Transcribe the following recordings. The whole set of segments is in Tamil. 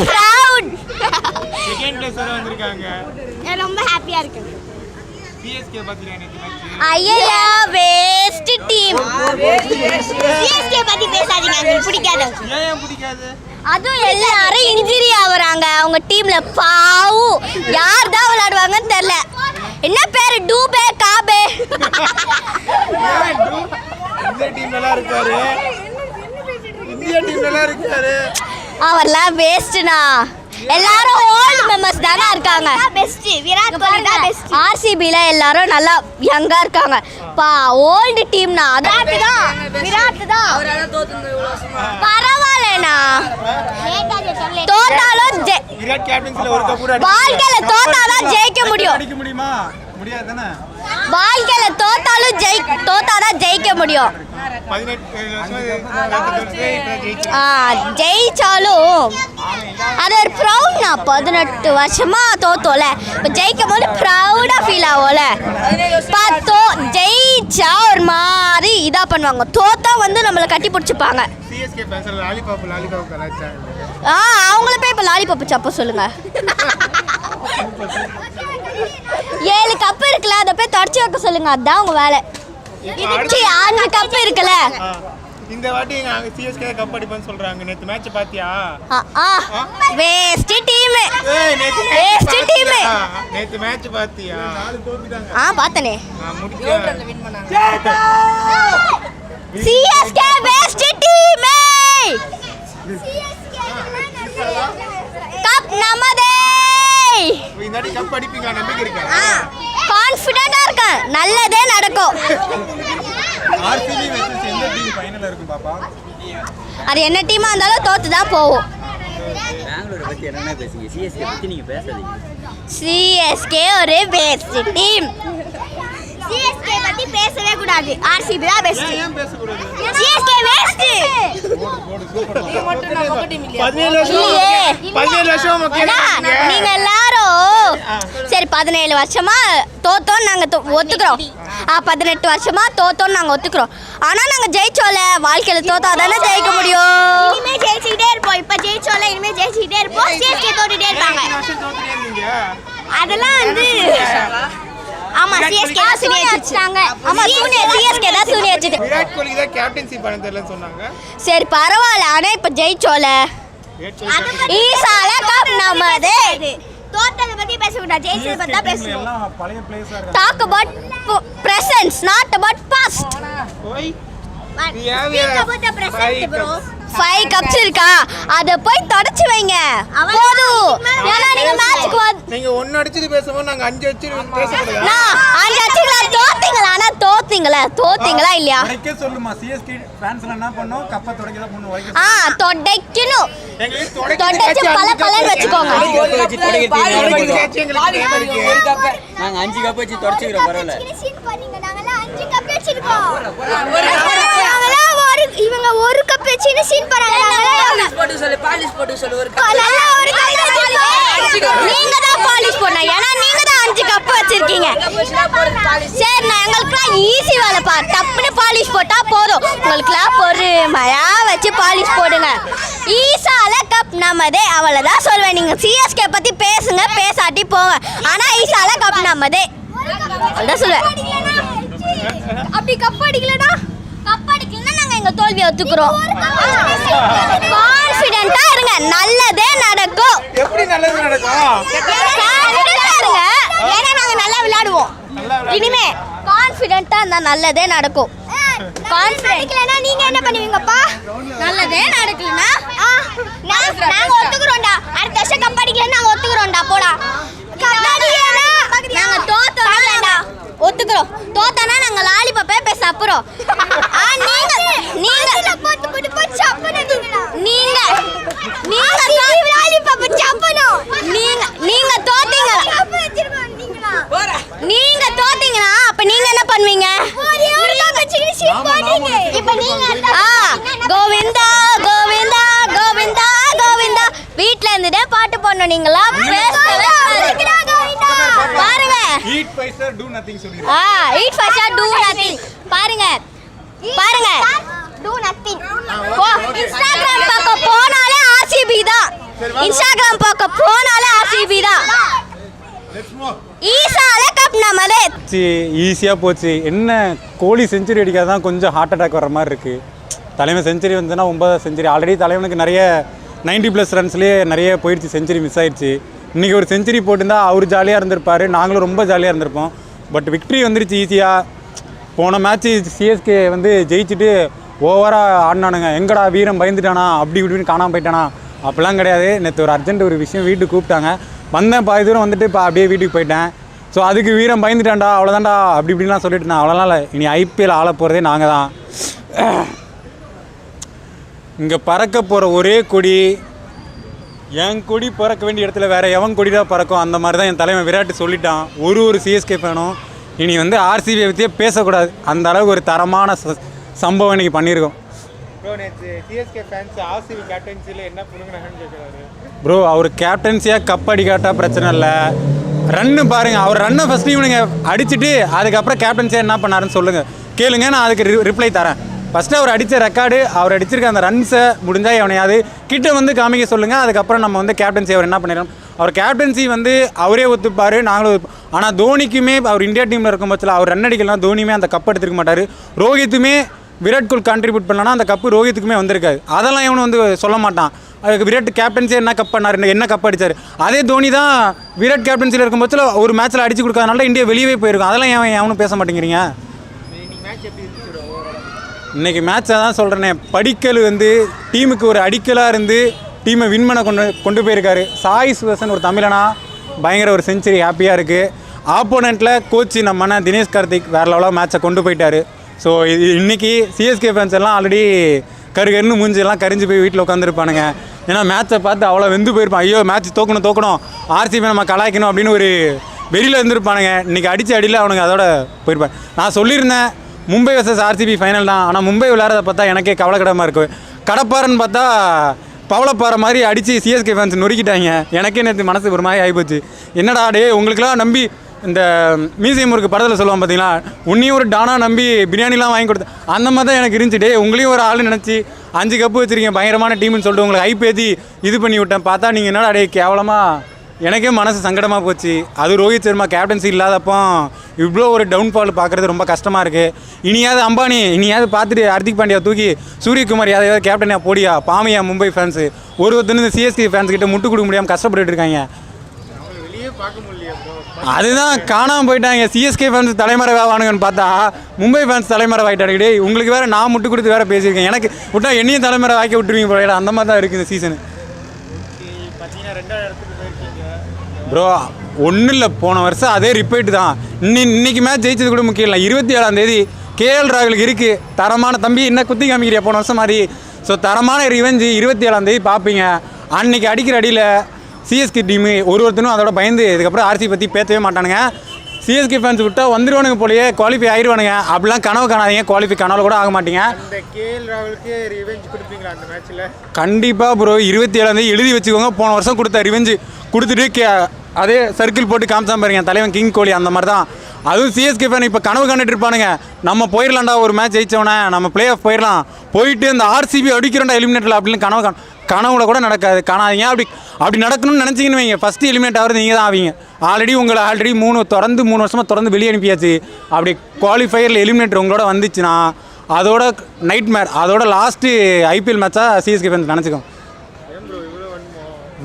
proud. செகண்ட் பிளேஸ் வர வந்திருக்காங்க. ரொம்ப ஹாப்பியா இருக்கு. CSK பாத்தீங்க நேத்து மேட்ச். ஐயா வேஸ்ட் டீம். CSK பத்தி பேசாதீங்க, எனக்கு பிடிக்காது. ஏன் பிடிக்காது? அதுவும் எல்லாரும் இன்ஜுரி ஆவறாங்க அவங்க டீம்ல. பாவு யார் தான் விளையாடுவாங்கன்னு தெரியல. என்ன பேரு? டூபே காபே. இந்த டீம் நல்லா இருக்காரு. இந்தியா டீம் நல்லா இருக்காரு. அவர்லாம் வேஸ்ட்னா. எல்லாரும் ஓல்ட் மெம்பர்ஸ் தான இருக்காங்க. பெஸ்ட் விராட் கோலி தான் பெஸ்ட். RCBல எல்லாரும் நல்லா யங்கா இருக்காங்க. பா ஓல்ட் டீம்னா விராட் தான். அவரால தோத்துங்க இவ்வளவு வருஷமா. பரவாயில்லைனா. தோத்தாலும் விராட் கேப்டன்சில ஒரு கப் கூட வாழ்க்கையில தோத்தாதான் ஜெயிக்க முடியும். அடிக்க முடியுமா? முடியாது தானே. வாழ்க்கையில தோத்தாதான் ஜெயிக்க முடியும். 18 ஜெயிச்சாலும் அது ஒரு ப்ரௌட்னா. 18 வருஷமா தோத்தோல, இப்போ ஜெயிக்கும் போது ப்ரௌடா ஃபீல் ஆகும்ல. பார்த்தோ ஜெயிச்சா ஒரு மாதிரி இதா பண்ணுவாங்க, தோத்தா வந்து நம்மளை கட்டி பிடிச்சிப்பாங்க. CSK ஃபேன்ஸ் லாலிபாப் கலாச்சா. அவங்கள போய் இப்போ லாலிபாப் சப்ப சொல்லுங்க. 7 கப் இருக்குல்ல, அதை போய் தொடச்சி வைக்க சொல்லுங்க. அதுதான் உங்க வேலை. 5 கப் இருக்குல்ல. இந்த வாட்டி CSK கப் அடிப்பான்னு சொல்றாங்க. நேத்து மேட்ச் பாத்தியா? Waste team. Waste team. நேத்து மேட்ச் பாத்தியா? தோத்துட்டாங்க. பார்த்தனே. யூரோப்ல வின் பண்ணாங்க. CSK waste team. கப் நமதே. இந்த வாட்டி கப் அடிப்பீங்க நம்பிக்கை இருக்கா? கான்ஃபிடென்ட்டா இருக்கேன், நல்லதே நடக்கும். RCB வெர்சஸ் எந்த டீம் ஃபைனல்ல இருக்கும் பாப்பா? அது என்ன டீமா இருந்தாலும் தோத்து தான் போகும். பெங்களூரை பத்தி என்ன பேசுங்க? CSK பத்தி நீங்க பேசாதீங்க. CSK ஒரு பெஸ்ட் டீம். CSK பத்தி பேசவே கூடாது. RCB தான் பெஸ்ட். ஏன் பேச கூடாது? CSK best. நீ மட்டும் நம்ம டீம் இல்லையா? 17 வருஷம் நீங்க எல்லாரும் சரி 17 வருஷமா தோத்தோம் நாங்க ஒத்துக்கிறோம். 18 வருஷமா தோத்தோம் நாங்க ஒத்துக்கிறோம். ஆனா நாங்க ஜெயிச்சோல. வாழ்க்கையில தோத்தா தானே ஜெயிக்க முடியும். இனிமே ஜெயிச்சிட்டே இருப்போம். இப்ப ஜெயிச்சோல, இனிமே ஜெயிச்சிட்டே இருப்போம். CSK தோத்துட்டே இருப்பாங்க. அதெல்லாம் வந்து ஆமா CSK தான் சூனிய வச்சிட்டாங்க. ஆமா CSK தான் சூனிய வச்சிட்டு. விராட் கோலி தான் கேப்டன்சி பண்ண தெரியலன்னு சொன்னாங்க. சரி பரவாயில்ல, ஆனா இப்ப ஜெயிச்சோல. ஈசால கப் நமதே. தோத்தத பத்தி பேச கூடாது, ஜெயிச்சத பத்தி தான் பேசணும். எல்லாம் பழைய பிளேயர்ஸா இருக்காங்க. Talk about present, not about past. ஓய் Think about the present bro. 5 cups இருக்கா, அத போய் தொடச்சு வைங்க போதும். ஏன்னா நீங்க மேட்ச்க்கு நீங்க 1 அடிச்சிட்டு பேசும்போது நாங்க 5 அடிச்சு பேசக்கூடாது. நான் 5 அடிச்சீங்களா? தோத்தீங்களா? ஆனா தோத்தீங்களா இல்லையா? உடைக்க சொல்லுமா? CSK ஃபேன்ஸ்ல என்ன பண்ணோம்? கப்ப தொடக்க தான் பண்ணுவோம். தொடக்கணும். எங்களுக்கு தொடச்சு பலன்னு வெச்சுக்கோங்க. நாங்க 5 கப் வச்சு தொடச்சிக்கிறோம். பரவாயில்ல. நாங்கலாம் 5 கப் வெச்சிருக்கோம். இவங்க ஒரு கப் வெச்சின சீன் போறாங்க. பாலிஷ் போட்டு சொல்லு ஒரு கப். நீங்க தான் பாலிஷ் போடணும். ஏன்னா நீங்க தான் 5 கப் வச்சிருக்கீங்க. சரி நான் எங்களுக்குலாம் ஈஸி வேலைப்பா. டப்புன்னு பாலிஷ் போட்டா போதும். உங்களுக்குலாம் பொறுமையா வச்சு பாலிஷ் போடுங்க. ஈசால கப் நமதே. அவ்வளவுதான் சொல்வேன். நீங்க CSK பத்தி பேசுங்க, பேசாட்டி போங்க. ஆனா ஈசால கப் நமதே அதான் சொல்லுவேன். அப்படி கப் அடிக்கலனா நாங்க எங்க தோல்வியை ஒத்துக்கிறோம். கான்ஃபிடென்ட்டா இருங்க, நல்லதே நடக்கும். எப்படி நல்லது நடக்கும்? கான்ஃபிடென்ட்டா இருங்க, ஏன்னா நாங்க நல்லா விளையாடுவோம். இனிமே கான்ஃபிடென்ட்டா இருந்தா நல்லதே நடக்கும். கான்ஃபிடென்ட்லனா நீங்க என்ன பண்ணுவீங்கப்பா? நல்லதே நடக்கலனா நாங்க ஒத்துக்குறோம்டா. அடுத்த வருஷம் கப் அடிக்கலனா நாங்க ஒத்துக்குறோம்டா. போடா நாங்க தோத்தோம்டா ஒத்துக்குறோம். தோத்தனா நாங்க லாலிபாப்பே போய் சாப்பிடுறோம். நீங்க போட்டு சாப்பிடுறீங்களா? நீங்க லாலிபாப் சாப்பிடணும். நீங்க தோத்தீங்களா? நீங்க தோத்தீங்களா? அப்ப நீங்க என்ன பண்ணுவீங்க? இப்ப நீங்க கோவிந்தா கோவிந்தா கோவிந்தா கோவிந்தா வீட்ல இருந்துட்டே பாட்டு போடணும். நீங்களா பாருங்க. Eat five star do nothing சொல்லுங்க. eat five star do nothing. பாருங்க do nothing. Instagram பக்கம் போனாலே RCB தான். இன்ஸ்டாகிராம் பார்க்க போனாலே ஆர்சிபி தான். ஈசால கப் நமது. ஈஸியாக போச்சு. என்ன கோலி செஞ்சுரி அடிக்காதான் கொஞ்சம் ஹார்ட் அட்டாக் வர மாதிரி இருக்குது. தலைவன் செஞ்சுரி வந்துன்னா 9வது செஞ்சுரி. ஆல்ரெடி தலைவனுக்கு நிறைய 90+ ரன்ஸ்லேயே நிறைய போயிடுச்சு, செஞ்சுரி மிஸ் ஆயிடுச்சு. இன்றைக்கி ஒரு செஞ்சுரி போட்டிருந்தா அவர் ஜாலியாக இருந்திருப்பார், நாங்களும் ரொம்ப ஜாலியாக இருந்திருப்போம். பட் விக்ட்ரி வந்துருச்சு ஈஸியாக. போன மேட்ச்சு சிஎஸ்கே வந்து ஜெயிச்சுட்டு ஓவராக ஆடினானுங்க. எங்கடா வீரம் பயந்துட்டானா அப்படி இப்படின்னு காணாமல் போயிட்டானா அப்படிலாம் கிடையாது. நேற்று ஒரு அர்ஜென்ட் ஒரு விஷயம் வீட்டுக்கு கூப்பிட்டாங்க, வந்தேன் பாதி தூரம் வந்துட்டு இப்போ அப்படியே வீட்டுக்கு போயிட்டேன். ஸோ அதுக்கு வீரம் பயந்துட்டான்டா அவ்வளோதான்டா அப்படி இப்படின்லாம் சொல்லிட்டு நான் அவ்வளோலாம் இல்லை. இனி ஐபிஎல் ஆள போகிறதே நாங்கள் தான். இங்கே பறக்க போகிற ஒரே கொடி என் கொடி பறக்க வேண்டிய இடத்துல வேறு எவன் கொடி தான் பறக்கும். அந்த மாதிரி தான் என் தலைவன் விராட் சொல்லிட்டான். ஒரு சிஎஸ்கே ஃபேனும் இனி வந்து ஆர்சிபியை பற்றியே பேசக்கூடாது. அந்த அளவுக்கு ஒரு தரமான சம்பவம் இன்றைக்கி பண்ணியிருக்கோம். ப்ரோ அவர் கேப்டன்சியாக கப் அடிக்காட்டா பிரச்சனை இல்லை. ரன்னு பாருங்கள், அவர் ரன்னை ஃபஸ்ட்டு இவனுங்க அடிச்சுட்டு அதுக்கப்புறம் கேப்டன்சியாக என்ன பண்ணாருன்னு சொல்லுங்கள், கேளுங்க, நான் அதுக்கு ரிப்ளை தரேன். ஃபஸ்ட்டு அவர் அடித்த ரெக்கார்டு, அவர் அடிச்சிருக்க அந்த ரன்ஸை முடிஞ்சால் எவனையாவது கிட்ட வந்து காமிக்க சொல்லுங்கள். அதுக்கப்புறம் நம்ம வந்து கேப்டன்சி அவர் என்ன பண்ணிடலாம். அவர் கேப்டன்சி வந்து அவரே ஒத்துப்பார், நாங்களும். ஆனால் தோனிக்குமே அவர் இந்தியா டீமில் இருக்கும் பட்சத்தில் அவர் ரன் அடிக்கலாம், தோனியுமே அந்த கப் எடுத்துருக்க மாட்டார். ரோஹித்துமே விராட் கோலி கான்ட்ரிபியூட் பண்ணலன்னா அந்த கப்பு ரோஹித்துக்குமே வந்திருக்காது. அதெல்லாம் இவனு வந்து சொல்ல மாட்டான். அதுக்கு விராட் கேப்டன்சி என்ன கப் பண்ணார், என்ன கப் அடித்தார். அதே தோனி தான் விராட் கேப்டன்சியில் இருக்கும் பட்சத்தில் ஒரு மேட்ச்சில் அடிச்சு கொடுக்காதனால இந்தியா வெளியே போயிருக்கும். அதெல்லாம் எவனும் பேச மாட்டேங்கிறீங்க. இன்றைக்கி மேட்சை தான் சொல்கிறேனே, படிக்கல் வந்து டீமுக்கு ஒரு அடிக்கலாக இருந்து டீமை வின் பண்ண கொண்டு போயிருக்காரு. சாய் சுதர்சன் ஒரு தமிழனா பயங்கர ஒரு செஞ்சுரி ஹாப்பியாக இருக்குது. ஆப்போனண்ட்டில் கோச்சு நம்ம தினேஷ் கார்த்திக் வேறு லெவலாக மேட்சை கொண்டு போயிட்டார். ஸோ இது இன்றைக்கி சிஎஸ்கே ஃபேன்ஸ் எல்லாம் ஆல்ரெடி கருகருன்னு மூஞ்சியெல்லாம் கரிஞ்சு போய் வீட்டில் உட்காந்துருப்பானுங்க. ஏன்னா மேட்சை பார்த்து அவ்வளோ வெந்து போயிருப்பான். ஐயோ மேட்ச் தோக்கணும் ஆர்சிபி நம்ம கலாய்க்கணும் அப்படின்னு ஒரு வெறியில் இருந்திருப்பானுங்க. இன்றைக்கி அடித்து அடியில் அவனுங்க அதோட போயிருப்பான். நான் சொல்லியிருந்தேன் மும்பை vs ஆர்சிபி ஃபைனல் தான். ஆனால் மும்பை விளையாடுறத பார்த்தா எனக்கே கவலைக்கிடமாக இருக்குது. கடப்பாறைன்னு பார்த்தா பவளப்பாறை மாதிரி அடித்து சிஎஸ்கே ஃபேன்ஸ் நொறுக்கிட்டாங்க. எனக்கே நேற்று மனசு ஒரு மாதிரி ஆகிப்போச்சு. என்னடா டே உங்களுக்குலாம் நம்பி இந்த மியூசியம் முருக்கு படத்தில் சொல்லுவான் பார்த்தீங்களா, உன்னையும் ஒரு டானா நம்பி பிரியாணிலாம் வாங்கி கொடுத்து அந்த மாதிரி தான் எனக்கு இருந்துச்சு. டே உங்களையும் ஒரு ஆள் நினச்சி 5 கப்பு வச்சுருக்கீங்க பயங்கரமான டீம்னு சொல்லிட்டு உங்களுக்கு ஐப்பேத்தி இது பண்ணி விட்டேன். பார்த்தா நீங்கள் என்னடா டே கேவலமாக, எனக்கே மனசு சங்கடமாக போச்சு. அது ரோஹித் சர்மா கேப்டன்சி இல்லாதப்போ இவ்வளோ ஒரு டவுன்ஃபால் பார்க்குறது ரொம்ப கஷ்டமாக இருக்குது. இனியாவது அம்பானி இனியாவது பார்த்துட்டு ஹர்திக் பாண்டியா தூக்கி சூரியகுமார் யாரையாவது கேப்டனியாக போடியா பாமையா மும்பை ஃபேன்ஸு ஒருத்தர் சிஎஸ்கே ஃபேன்ஸ் கிட்ட முட்டு கொடுக்க முடியாமல் கஷ்டப்பட்டு இருக்காங்க. அதுதான் காணாமல் போயிட்டாங்க. சிஎஸ்கே ஃபேன்ஸ் தலைமறைவானுங்கன்னு பார்த்தா மும்பை ஃபேன்ஸ் தலைமறைவாயிட்டாங்க. உங்களுக்கு வேறு நான் முட்டு கொடுத்து வேறு பேசியிருக்கேன். எனக்கு விட்டா என்னையும் தலைமறை வாக்கி விட்டுருவீங்க போயிடா. அந்த மாதிரி தான் இருக்குது இந்த சீசனு. ப்ரோ ஒன்றும் இல்லை, போன வருஷம் அதே ரிப்பீட் தான். இன்னைக்கு மேட்ச் ஜெயிச்சது கூட முக்கியம் இல்லை. 27ஆம் தேதி கேஎல் ராகுலுக்கு இருக்குது தரமான தம்பி. என்ன குத்தி காமிக்கிறியா போன வருஷம் மாதிரி. ஸோ தரமான ரிவெஞ்சு 27ஆம் தேதி பார்ப்பீங்க. அன்றைக்கி அடிக்கிற அடியில் சிஎஸ்கே டீமு ஒருத்தனும் அதோட பயந்து இதுக்கப்புறம் ஆர்சி பற்றி பேசவே மாட்டானுங்க. சிஎஸ்கே ஃபேன்ஸ் விட்டால் வந்துடுவானுங்க போலயே, குவாலிஃபை ஆயிடுவானுங்க. அப்படிலாம் கனவு காணாதீங்க, குவாலிஃபை கனவுல கூட ஆக மாட்டீங்க. கண்டிப்பாக ப்ரோ 27ஆம் தேதி எழுதி வச்சுக்கோங்க. போன வருஷம் கொடுத்த ரிவெஞ்சு கொடுத்துட்டு அதே சர்க்கிள் போட்டு காமிச்சா பாருங்க தலைவன் கிங் கோலி. அந்த மாதிரி தான் அதுவும் சிஎஸ்கே ஃபேன் இப்போ கனவு காண்டுட்டு இருப்பானுங்க. நம்ம போயிடலாம்டா, ஒரு மேட்ச் ஜெயிச்சவனே நம்ம பிளே ஆஃப் போயிடலாம், போயிட்டு இந்த ஆர்சிபி அடிக்கிறோம்டா எலிமினேட்டில் அப்படின்னு கனவுல கூட நடக்காது. காணாதீங்க. அப்படி நடக்கணும்னு நினச்சிங்கன்னு வைங்க, ஃபஸ்ட்டு எலிமினேட் ஆகிறது நீங்கள் தான் ஆவீங்க. உங்களை ஆல்ரெடி 3 வருஷமாக தொடர்ந்து வெளியே அனுப்பியாச்சு. அப்படி குவாலிஃபயரில் எலிமினேட்டர் உங்களோட வந்துச்சுன்னா அதோட நைட் மேர், அதோட லாஸ்ட்டு ஐபிஎல் மேட்சாக சிஎஸ்கே ஃபேன்ஸ் நினச்சிக்கோங்க.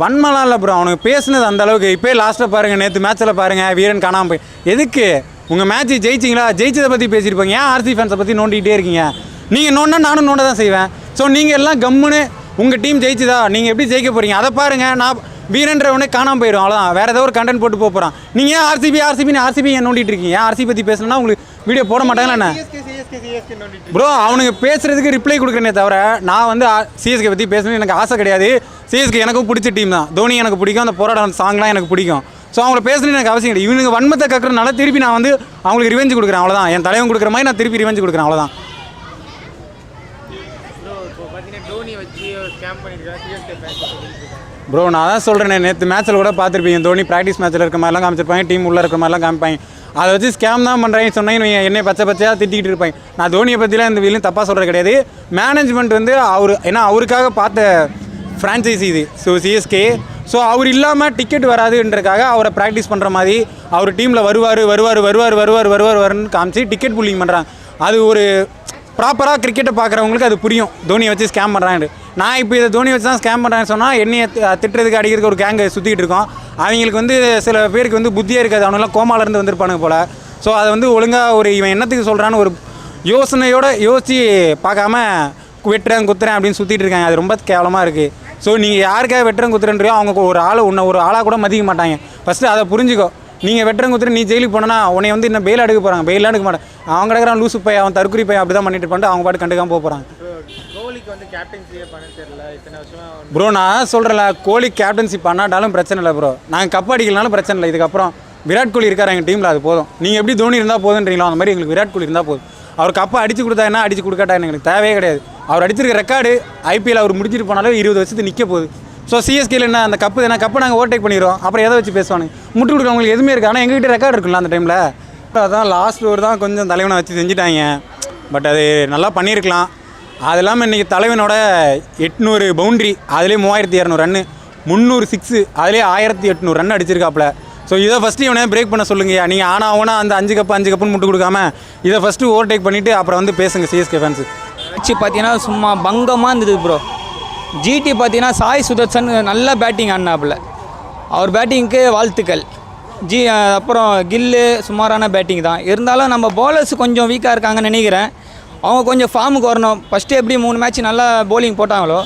வன்மலாம் இல்லை ப்ரோ, அவனுக்கு பேசுனது அந்த அளவுக்கு. இப்போ லாஸ்ட்டில் பாருங்கள், நேற்று மேட்ச்சில் பாருங்கள் வீரன் காணாமல் போய் எதுக்கு உங்கள் மேட்ச்சு ஜெயிச்சிங்களா, ஜெயிச்சதை பற்றி பேசியிருப்பாங்க. ஏன் ஆர்சி ஃபேன்ஸை பற்றி நோண்டிகிட்டே இருக்கீங்க? நீங்கள் நோண்டா நானும் நோண்ட தான் செய்வேன். ஸோ நீங்கள் எல்லாம் கம்முன்னு உங்கள் டீம் ஜெயிச்சுதா, நீங்கள் எப்படி ஜெயிக்க போகிறீங்க அதை பாருங்கள். நான் வீரன்றவனே காணாமல் போயிடும், அவ்வளோதான். வேறு ஏதோ ஒரு கண்டென்ட் போட்டு போகிறான். நீங்கள் ஏன் ஆர்சிபி ஏன் நோண்டிட்டு இருக்கீங்க? ஏன் ஆர்சிபி பற்றி பேசணும்னா உங்களுக்கு வீடியோ போட மாட்டாங்களா என்ன ப்ரோ? அவனுக்கு பேசுகிறதுக்கு ரிப்ளை கொடுக்குறேனே தவிர நான் வந்து சிஎஸ்கே பற்றி பேசணும்னு எனக்கு ஆசை கிடையாது. சிஎஸ்கே எனக்கும் பிடிச்ச டீம் தான். தோனி எனக்கு பிடிக்கும், அந்த போராட்டம் சாங்லாம் எனக்கு பிடிக்கும். ஸோ அவங்கள பேசணும்னு எனக்கு அவசியம் கிடையாது. இவனுக்கு வன்மத்தை கக்கிறனால திருப்பி நான் வந்து அவங்களுக்கு ரிவெஞ்சு கொடுக்குறேன், அவ்வளோதான். என் தலைவன் கொடுக்குற மாதிரி நான் திருப்பி ரிவெஞ்சு கொடுக்குறேன், அவ்வளோதான். ப்ரோ நான் தான் சொல்கிறேன், நேற்று மேட்ச்சில் கூட பார்த்துருப்பீங்க, தோனி ப்ராக்டிஸ் மேட்ச்சில் இருக்க மாதிரிலாம் காமிச்சிருப்பாங்க, டீம் உள்ளே இருக்கிற மாதிரிலாம் காமிப்பாங்க. அதை வச்சு ஸ்கேம் தான் பண்ணுறேன்னு சொன்னீங்க, என்னை பச்சையாக திட்டிகிட்டு இருப்பாங்க. நான் தோனியை பற்றிலாம் இந்த வீலையும் தப்பாக சொல்கிறது கிடையாது. மேனேஜ்மெண்ட் வந்து ஏன்னா அவருக்காக பார்த்த ஃப்ரான்ச்சைசி இது. So CSK. ஸோ அவர் இல்லாமல் டிக்கெட் வராதுன்றக்காக அவரை ப்ராக்டிஸ் பண்ணுற மாதிரி அவர் டீமில் வருவாருன்னு காமிச்சு டிக்கெட் புல்லிங் பண்ணுறாங்க. அது ஒரு ப்ராப்பராக கிரிக்கெட்டை பார்க்குறவங்களுக்கு அது புரியும், தோனியை வச்சு ஸ்கேம் பண்ணுறாங்க. நான் இப்போ இதை தோனி வச்சு தான் ஸ்கேம் பண்ணுறேன்னு சொன்னால் என்னையை திட்டுறதுக்கு அடிக்கிறதுக்கு ஒரு கேங்கை சுற்றிக்கிட்டு இருக்கோம். அவங்களுக்கு வந்து சில பேருக்கு வந்து புத்தியே இருக்காது, அவனெல்லாம் கோமாலேருந்து வந்திருப்பானுங்க போல். ஸோ அதை வந்து ஒழுங்காக ஒரு இவன் என்னத்துக்கு சொல்கிறான்னு ஒரு யோசித்து பார்க்காம வெட்டுறேன் குத்துறேன் அப்படின்னு சுற்றிட்டு இருக்காங்க. அது ரொம்ப கேவலமாக இருக்குது. ஸோ நீங்கள் யாருக்காக வெட்டுறேன் குத்துறேன்றியோ அவங்க ஒரு ஆளாக கூட மதிக்க மாட்டாங்க. ஃபஸ்ட்டு அதை புரிஞ்சுக்கோ. நீங்கள் வெட்டுறேன் குத்துற நீ ஜெயிலுக்கு போனோன்னா உன்னை வந்து இன்னும் பெயில் எடுக்க போகிறாங்க. பெயிலாம் எடுக்க மாட்டேன். அவன் கிடக்கிறான் லூசு பையன், அவன் தற்கொலை பையன், அப்படி தான் பண்ணிட்டு பண்ணிட்டு அவங்க பாட்டு கண்டுக்காமல் போகிறாங்க. கோலிக்கு வந்து கேப்டன்சியே பண்ண தெரியல இத்தனை வருஷமா. ப்ரோ நான் சொல்கிறேன்ல, கோலி கேப்டன்சி பண்ணாட்டாலும் பிரச்சனை இல்லை ப்ரோ. நாங்கள் கப் அடிக்கலனாலும் பிரச்சனை இல்லை. இதுக்கப்புறம் விராட் கோலி இருக்கார் எங்கள் டீமில், அது போதும். நீங்கள் எப்படி தோனி இருந்தால் போதுன்றீங்களோ அந்த மாதிரி எங்களுக்கு விராட் கோலி இருந்தால் போதும். அவர் கப்பை அடிச்சு கொடுத்தா என்ன, அடிச்சு கொடுக்காட்டா எங்களுக்கு தேவையே கிடையாது. அவர் அடிச்சிருக்க ரெக்கார்டு ஐபிஎல் அவர் முடிச்சுட்டு போனாலும் 20 வருஷத்துக்கு நிற்க போகுது. ஸோ சிஎஸ்கேல என்ன அந்த கப்பு என்ன கப்பை நாங்கள் ஓவர்டேக் பண்ணிடுவோம். அப்புறம் எதை வச்சு பேசுவானுங்க, முட்டு கொடுக்குறவங்களுக்கு எதுவுமே இருக்குது. ஆனால் எங்ககிட்ட ரெக்கார்டு இருக்குல்ல அந்த டைமில். அதான் லாஸ்ட் ஓவர் தான் கொஞ்சம் தலைவனை வச்சு செஞ்சுட்டாங்க. பட் அது நல்லா பண்ணியிருக்கலாம். அது இல்லாமல் இன்றைக்கி தலைவனோட 800 பவுண்ட்ரி, அதுலேயே 3200 ரன்னு, 300 சிக்ஸு, அதுலேயே 1800 ரன் அடிச்சிருக்காப்புல. ஸோ இதை ஃபஸ்ட்டு இவனே பிரேக் பண்ண சொல்லுங்கய்யா. நீங்கள் ஆனா அந்த 5 கப்புன்னு முட்டு கொடுக்காம இதை ஃபஸ்ட்டு ஓவர்டேக் பண்ணிவிட்டு அப்புறம் வந்து பேசுங்க சிஎஸ்கே ஃபேன்ஸு. மேட்ச்சு பார்த்தீங்கன்னா சும்மா பங்கமாக இருந்தது ப்ரோ. ஜிடி பார்த்தீங்கன்னா சாய் சுதர்சன் நல்ல பேட்டிங் ஆடினாப்புல, அவர் பேட்டிங்க்கு வாழ்த்துக்கள். அப்புறம் கில்லு சுமாரான பேட்டிங் தான். இருந்தாலும் நம்ம பவுலர்ஸ் கொஞ்சம் வீக்காக இருக்காங்கன்னு நினைக்கிறேன். அவங்க கொஞ்சம் ஃபார்முக்கு வரணும். ஃபஸ்ட்டு எப்படி 3 மேட்ச் நல்லா போலிங் போட்டாங்களோ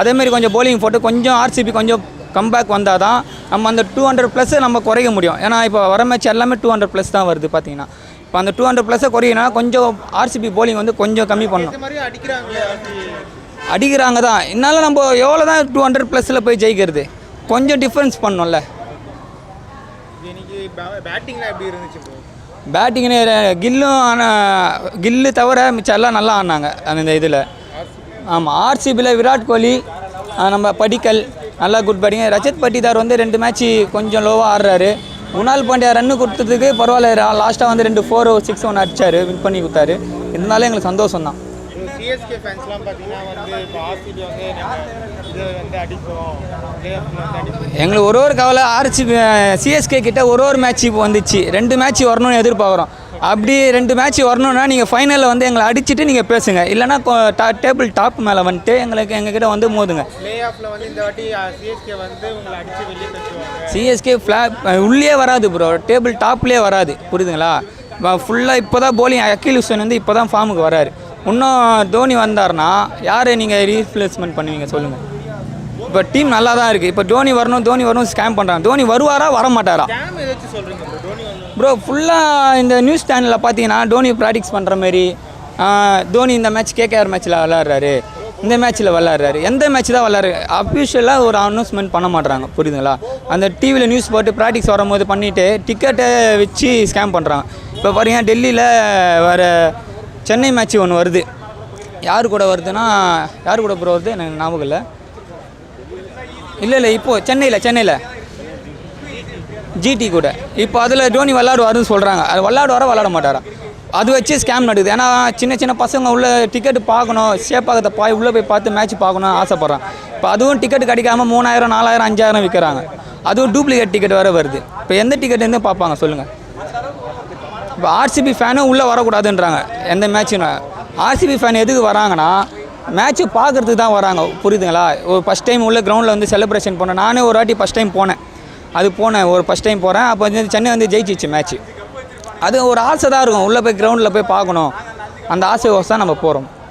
அதேமாரி கொஞ்சம் போலிங் போட்டு கொஞ்சம் ஆர்சிபி கொஞ்சம் கம்பேக் வந்தால் தான் நம்ம அந்த 200+ நம்ம குறைக்க முடியும். ஏன்னா இப்போ வர மேட்ச் எல்லாமே 200+ தான் வருது பார்த்தீங்கன்னா. இப்போ அந்த 200+ குறையினா கொஞ்சம் ஆர்சிபி போலிங் வந்து கொஞ்சம் கம்மி பண்ணணும். அடிக்கிறாங்க தான், என்னால் நம்ம எவ்வளோ தான் 200+ போய் ஜெயிக்கிறது, கொஞ்சம் டிஃப்ரென்ஸ் பண்ணோம்ல. பேட்டிங்னு கில்லு தவிர மிச்சம் எல்லாம் நல்லா ஆடினாங்க அந்த இதில். ஆமாம், ஆர்சிபியில் விராட் கோலி, நம்ம படிக்கல் நல்லா குட் பேட்டிங். ரஜத் பட்டிதார் வந்து 2 மேட்ச்சு கொஞ்சம் லோவாக ஆடுறாரு. குணால் பாண்டியா ரன்னு கொடுத்ததுக்கு பரவாயில்ல, லாஸ்ட்டாக வந்து 2 4 6 1 அடித்தார், வின் பண்ணி கொடுத்தாரு. இருந்தாலும் எங்களுக்கு சந்தோஷம் தான். சிஎஸ்கே ஃபேன்ஸ்லாம் பார்த்தீங்கன்னா வந்து இப்போ ஆர்சிபி வந்து இது வந்து அடிப்போம், எங்களுக்கு ஒரு கவலை ஆர்சிபி சிஎஸ்கே கிட்ட ஒரு மேட்ச் இப்போ வந்துச்சு. 2 மேட்ச் வரணும்னு எதிர்பார்க்குறோம். அப்படி 2 மேட்ச் வரணும்னா நீங்கள் ஃபைனலில் வந்து எங்களை அடிச்சுட்டு நீங்கள் பேசுங்க, இல்லைனா டேபிள் டாப் மேலே வந்துட்டு எங்ககிட்ட வந்து மோதுங்க. ப்ளே ஆஃப்ல வந்து இந்த வாட்டி சிஎஸ்கே வந்து உங்களை அடித்து வெளியே தட்டுவாங்க. சிஎஸ்கே உள்ளே வராது ப்ரோ, டேபிள் டாப்லேயே வராது, புரியுதுங்களா? ஃபுல்லாக இப்போ தான் போலிங் அகில் ஹுசைன் வந்து இப்போ தான் ஃபார்முக்கு வராரு. இன்னும் தோனி வந்தார்னா யார் நீங்கள் ரீப்ளேஸ்மெண்ட் பண்ணுவீங்க சொல்லுங்கள்? இப்போ டீம் நல்லா தான் இருக்குது. இப்போ தோனி வரணும் ஸ்கேம் பண்ணுறாங்க. தோனி வருவாரா வர மாட்டாரா ப்ரோ? ஃபுல்லாக இந்த நியூஸ் சேனலில் பார்த்தீங்கன்னா தோனி ப்ராக்டிஸ் பண்ணுற மாரி, தோனி இந்த மேட்ச் கேகேஆர் மேட்ச்சில் விளாட்றாரு, இந்த மேட்ச்சில் விளாட்றாரு, எந்த மேட்ச் தான் விளாட்றாரு, அஃபிஷியலாக ஒரு அனௌன்ஸ்மெண்ட் பண்ண மாட்றாங்க, புரியுதுங்களா? அந்த டிவியில் நியூஸ் போட்டு ப்ராக்டிஸ் வரும்போது பண்ணிவிட்டு டிக்கெட்டை வச்சு ஸ்கேம் பண்ணுறாங்க. இப்போ பாருங்கள், டெல்லியில் வேறு சென்னை மேட்ச் ஒன்று வருது. யார் கூட வருதுன்னா, யார் கூட ப்ரோ வருது எனக்கு ஞாபகம் இல்லை. இப்போது சென்னையில் ஜிடி கூட இப்போ அதில் தோனி விளாடுவாருன்னு சொல்கிறாங்க. அது விளாட மாட்டாரா? அது வச்சு ஸ்கேம் நடக்குது. ஏன்னா சின்ன பசங்க உள்ள டிக்கெட்டு பார்க்கணும், சேப்பாக்கத்தை உள்ளே போய் பார்த்து மேட்ச் பார்க்கணும் ஆசைப்பட்றான். இப்போ அதுவும் டிக்கெட்டு கிடைக்காமல் 3000 4000 5000 விற்கிறாங்க. அதுவும் டூப்ளிகேட் டிக்கெட் வேறு வருது. இப்போ எந்த டிக்கெட் இருந்து பார்ப்பாங்க சொல்லுங்கள்? இப்போ ஆர்சிபி ஃபேனும் உள்ளே வரக்கூடாதுன்றாங்க எந்த மேட்ச்சுன்னு. ஆர்சிபி ஃபேன் எதுக்கு வராங்கன்னா மேட்ச்சு பார்க்குறதுக்கு தான் வராங்க, புரியுதுங்களா? ஒரு ஃபஸ்ட் டைம் உள்ள கிரவுண்டில் வந்து செலிப்ரேஷன் பண்ணேன். நானே ஒரு வாட்டி ஃபஸ்ட் டைம் போனேன். ஒரு ஃபஸ்ட் டைம் போகிறேன். அப்போ வந்து சென்னை வந்து ஜெயிச்சிச்சு மேட்ச்சு. அது ஒரு ஆசை தான் இருக்கும், உள்ளே போய் கிரவுண்டில் போய் பார்க்கணும். அந்த ஆசை தான் நம்ம போகிறோம்.